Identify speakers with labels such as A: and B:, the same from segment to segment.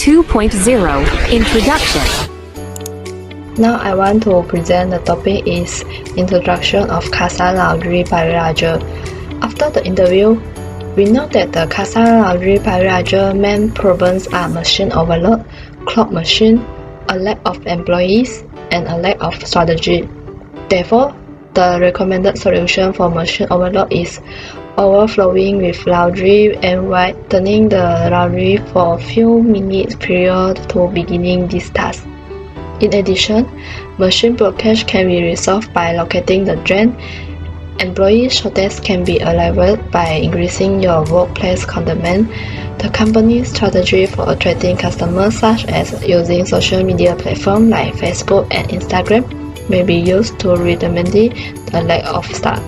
A: 2.0 Introduction.
B: Now I want to present the topic is Introduction of CASA Laundry Pyrolyzer. After the interview, we know that the CASA Laundry Pyrolyzer main problems are machine overload, clogged machine, a lack of employees, and a lack of strategy. Therefore, the recommended solution for machine overload is overflowing with laundry and whitening the laundry for a few minutes prior to beginning this task. In addition, machine blockage can be resolved by locating the drain. Employee shortage can be alleviated by increasing your workplace condiment. The company's strategy for attracting customers, such as using social media platforms like Facebook and Instagram, may be used to remedy the lack of staff.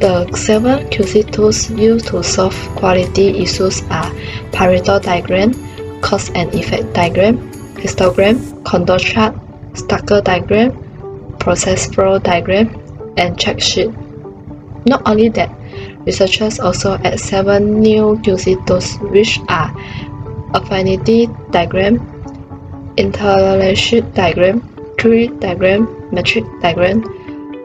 B: The 7 QC tools used to solve quality issues are Pareto diagram, cause and effect diagram, histogram, contour chart, stacker diagram, process flow diagram, and check sheet. Not only that, researchers also add 7 new QC tools, which are affinity diagram, interrelation diagram, tree diagram, matrix diagram,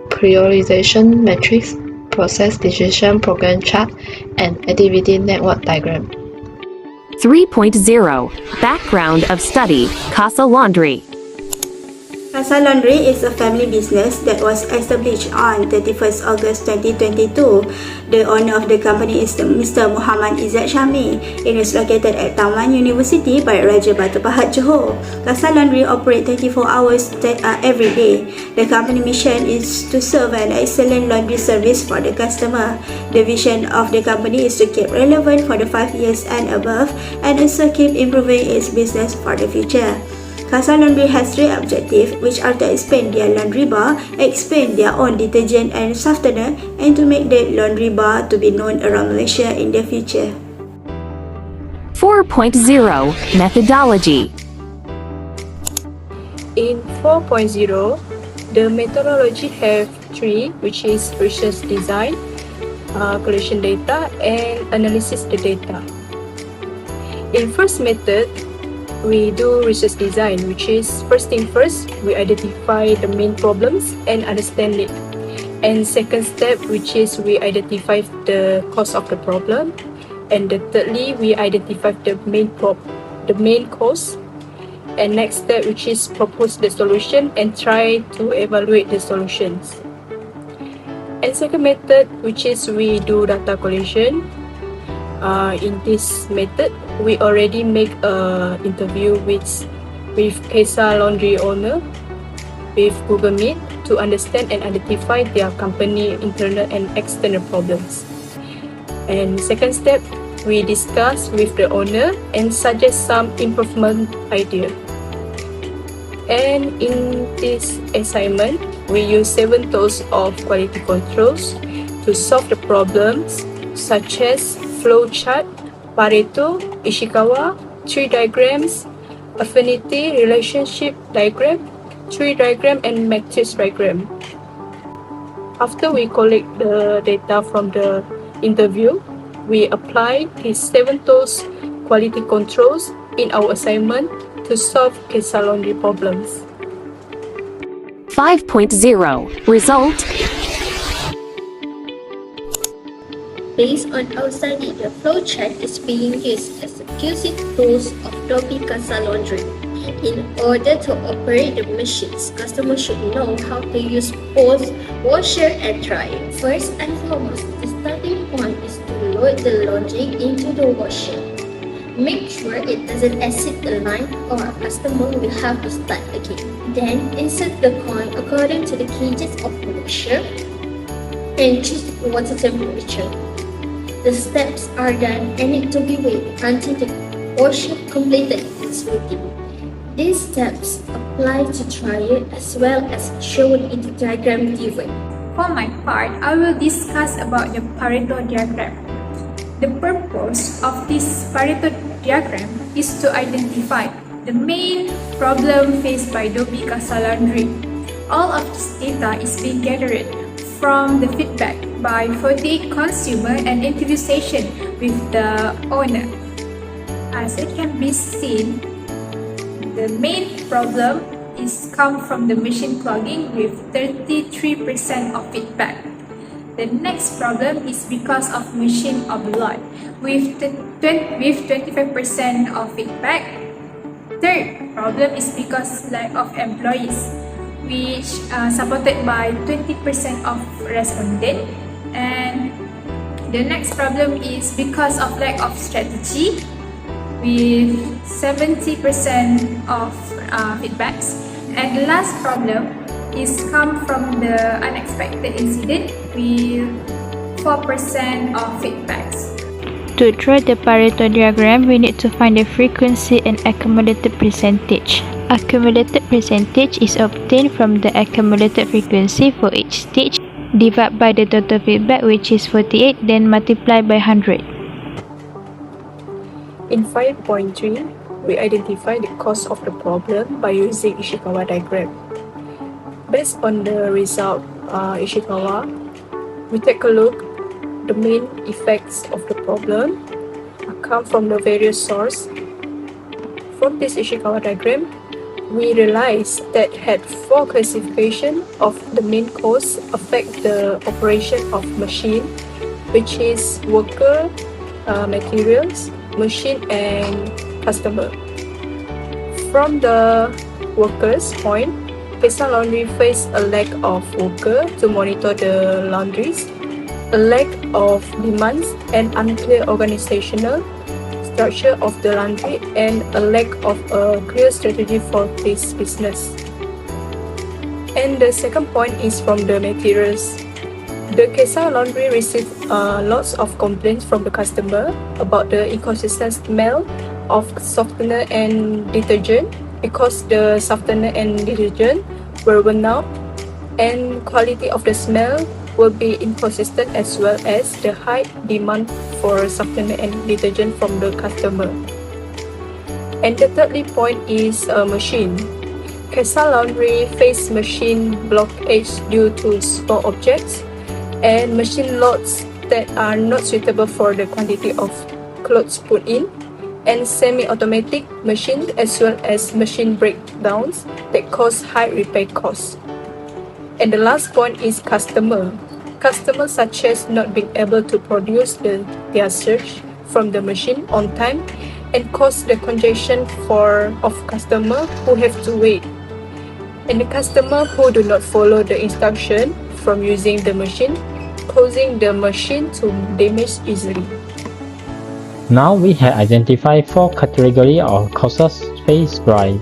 B: prioritization matrix, process decision program chart, and activity network diagram.
A: 3.0 Background of Study CASA Laundry.
C: CASA Laundry is a family business that was established on 31st August 2022. The owner of the company is Mr. Muhammad Shami. It is located at Taman University, Barat Raja Batu Pahat, Johor. CASA Laundry operates 24 hours every day. The company mission is to serve an excellent laundry service for the customer. The vision of the company is to keep relevant for the 5 years and above, and also keep improving its business for the future. CASA Laundry has 3 objectives, which are to expand their laundry bar, expand their own detergent and softener, and to make the laundry bar to be known around Malaysia in the future.
A: 4.0 Methodology.
D: In 4.0, the methodology have 3, which is research design, collection data, and analysis the data. In first method, we do research design, which is first thing first, we identify the main problems and understand it. And second step, which is we identify the cause of the problem. And thirdly, we identify the main cause. And next step, which is propose the solution and try to evaluate the solutions. And second method, which is we do data collection. In this method, we already make an interview with CASA Laundry owner with Google Meet to understand and identify their company internal and external problems. And second step, we discuss with the owner and suggest some improvement idea. And in this assignment, we use 7 tools of quality controls to solve the problems, such as flow chart, Pareto, Ishikawa, tree diagrams, affinity relationship diagram, tree diagram, and matrix diagram. After we collect the data from the interview, we apply these 7 tools quality controls in our assignment to solve CASA Laundry problems.
A: 5.0 Result.
E: Based on our study, the flowchart is being used as a QC tools of CASA Laundry. In order to operate the machines, customers should know how to use both washer and dryer. First and foremost, the starting point is to load the laundry into the washer. Make sure it doesn't exceed the line or a customer will have to start again. Then insert the coin according to the kgs of the washer and choose the water temperature. The steps are done and need to be waited until the washer completed its routine. These steps apply to dryer as well as shown in the diagram given.
F: For my part, I will discuss about the Pareto diagram. The purpose of this Pareto diagram is to identify the main problem faced by CASA Laundry. All of this data is being gathered from the feedback by 40 consumer and interview session with the owner. as it can be seen, the main problem is come from the machine clogging with 33% of feedback. The next problem is because of machine overload with 25% of feedback. Third problem is because lack of employees, which are supported by 20% of respondents. And the next problem is because of lack of strategy with 70% of feedbacks. And the last problem is come from the unexpected incident with 4% of feedbacks.
G: To draw the Pareto diagram, we need to find the frequency and accumulated percentage. Accumulated percentage is obtained from the accumulated frequency for each stage, divided by the total feedback, which is 48, then multiply by 100.
D: In 5.3, we identify the cause of the problem by using Ishikawa diagram. Based on the result Ishikawa, we take a look the main effects of the problem come from the various sources. From this Ishikawa diagram, we realize that had 4 classification of the main cause affect the operation of machine, which is worker, materials, machine and customer. From the workers' point, Kesa Laundry faced a lack of worker to monitor the laundries, a lack of demands and unclear organizational structure of the laundry, and a lack of a clear strategy for this business. And the second point is from the materials. The Kesa Laundry received lots of complaints from the customer about the inconsistent smell of softener and detergent because the softener and detergent were worn out, and quality of the smell will be inconsistent, as well as the high demand for softener and detergent from the customer. And the thirdly point is a machine. Kesa Laundry faced machine blockage due to small objects and machine loads that are not suitable for the quantity of clothes put in, and semi-automatic machines, as well as machine breakdowns that cause high repair costs. And the last point is customer. Customers such as not being able to produce their search from the machine on time and cause the congestion of customers who have to wait. And the customer who do not follow the instruction from using the machine, causing the machine to damage easily.
H: Now we have identified 4 categories of causes faced by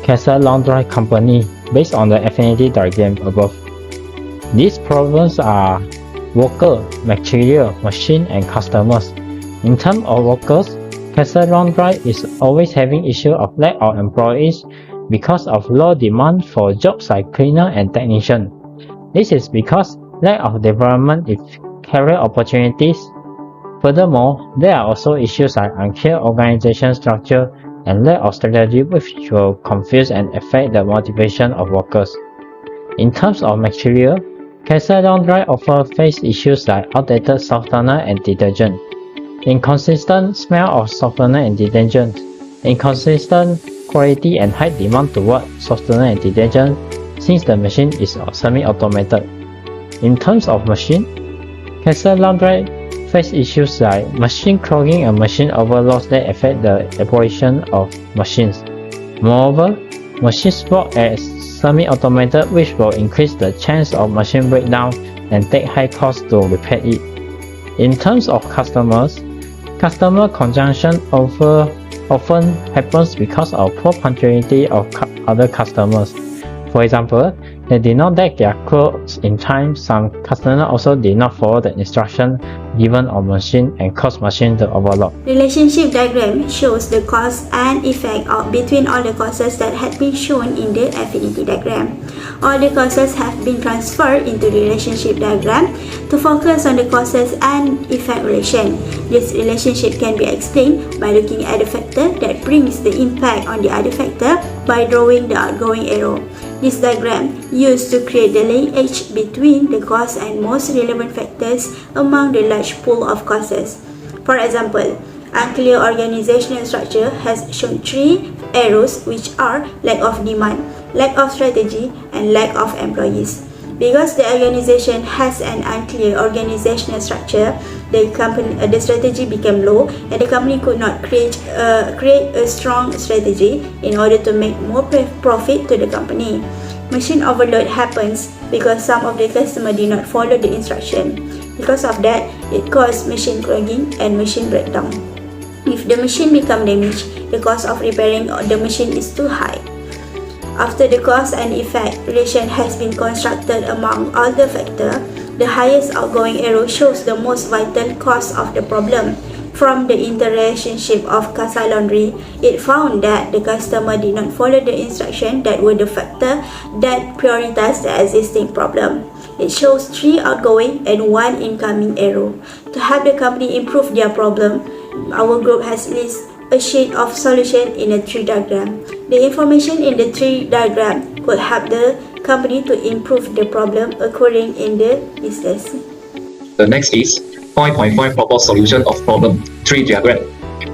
H: Kesa Laundry Company based on the affinity diagram above. These problems are worker, material, machine, and customers. In terms of workers, Kesa Laundry is always having issue of lack of employees because of low demand for jobs like cleaner and technician. This is because lack of development in career opportunities. Furthermore, there are also issues like unclear organization structure and lack of strategy, which will confuse and affect the motivation of workers. In terms of material, Kesa Laundry often face issues like outdated softener and detergent, inconsistent smell of softener and detergent, inconsistent quality and high demand toward softener and detergent since the machine is semi-automated. In terms of machine, Kesa Laundry face issues like machine clogging and machine overload that affect the operation of machines. Moreover, machines work as semi-automated, which will increase the chance of machine breakdown and take high cost to repair it. In terms of customers, customer conjunction often happens because of poor punctuality of other customers. For example, they did not take their clothes in time. Some customers also did not follow the instruction given on machine and caused machine to overload.
C: Relationship diagram shows the cause and effect between all the causes that had been shown in the affinity diagram. All the causes have been transferred into the relationship diagram to focus on the causes and effect relation. This relationship can be explained by looking at the factor that brings the impact on the other factor by drawing the outgoing arrow. This diagram used to create the linkage between the cause and most relevant factors among the large pool of causes. For example, unclear organizational structure has shown 3 errors, which are lack of demand, lack of strategy, and lack of employees. Because the organization has an unclear organizational structure, the strategy became low, and the company could not create a strong strategy in order to make more profit to the company. Machine overload happens because some of the customers did not follow the instruction. Because of that, it caused machine clogging and machine breakdown. If the machine become damaged, the cost of repairing the machine is too high. After the cause and effect relation has been constructed among all the factors, the highest outgoing error shows the most vital cause of the problem. From the interrelationship of Casa Laundry, it found that the customer did not follow the instruction that were the factor that prioritized the existing problem. It shows 3 outgoing and 1 incoming error. To help the company improve their problem, our group has listed a sheet of solution in a tree diagram. The information in the tree diagram could help the company to improve the problem occurring in the business.
I: The next is 5.5 proposed solution of problem tree diagram.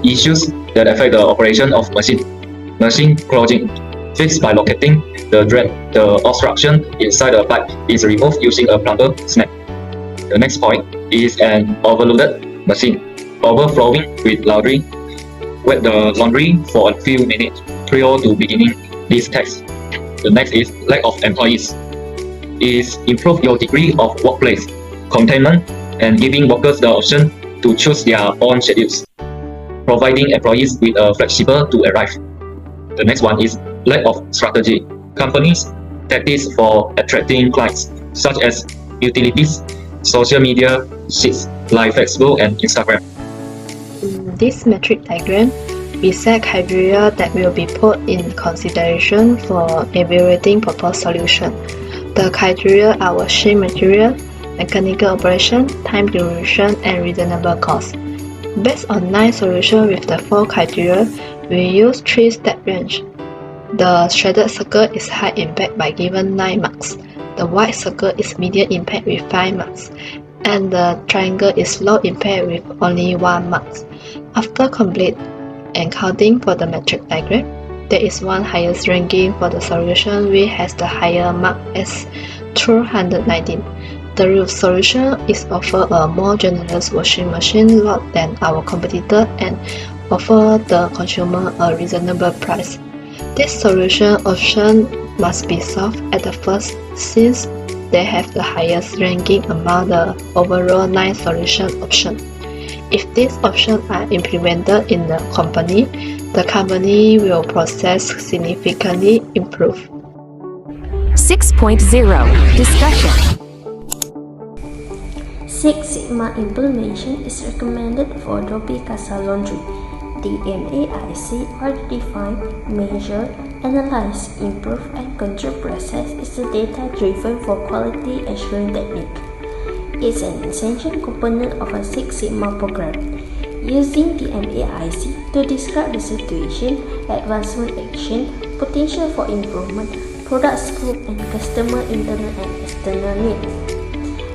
I: Issues that affect the operation of machine. Machine clogging. Fixed by locating the drain. The obstruction inside the pipe is removed using a plumber snap. The next point is an overloaded machine. Overflowing with laundry. Wet the laundry for a few minutes prior to beginning this task. The next is lack of employees. Is improve your degree of workplace containment and giving workers the option to choose their own schedules, providing employees with a flexible to arrive. The next one is lack of strategy. Companies tactics for attracting clients, such as utilities, social media sheets like Facebook and Instagram.
B: In this metric diagram, we set criteria that will be put in consideration for evaluating proposed solution. The criteria are washing material, mechanical operation, time duration, and reasonable cost. Based on 9 solutions with the 4 criteria, we use 3 step range. The shaded circle is high impact by given 9 marks. The white circle is medium impact with 5 marks. And the triangle is low impact with only 1 mark. After complete and counting for the metric diagram, there is one highest ranking for the solution which has the higher mark as 219. The roof solution is offer a more generous washing machine lot than our competitor and offer the consumer a reasonable price. This solution option must be solved at the first since they have the highest ranking among the overall 9 solution options. If these options are implemented in the company will process significantly improve.
A: 6.0 Discussion.
E: Six Sigma implementation is recommended for Adobe Casa Laundry. The MAIC or the define, measure, analyze, improve, and control process is a data-driven for quality assurance technique. It's an essential component of a Six Sigma program. Using the MAIC to describe the situation, advancement action, potential for improvement, product scope, and customer internal and external needs.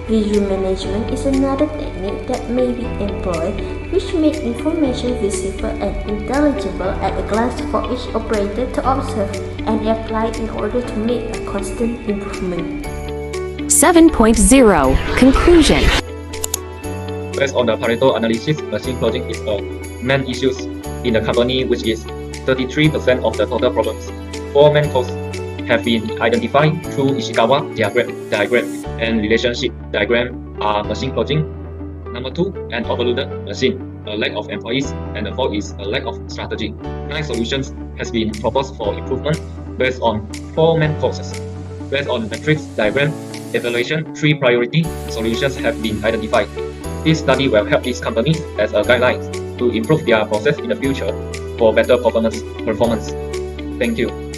E: Visual management is another technique that may be employed, which makes information visible and intelligible at a glance for each operator to observe and apply in order to make a constant improvement.
A: 7.0 Conclusion.
I: Based on the Pareto analysis, machine clogging is a main issue in the company, which is 33% of the total problems. 4 main causes have been identified through Ishikawa diagram and relationship diagram are machine clogging. Number 2, an overloaded machine, a lack of employees, and the 4 is a lack of strategy. 9 solutions has been proposed for improvement based on 4 main causes. Based on matrix diagram evaluation, 3 priority solutions have been identified. This study will help these companies as a guideline to improve their process in the future for better performance. Thank you.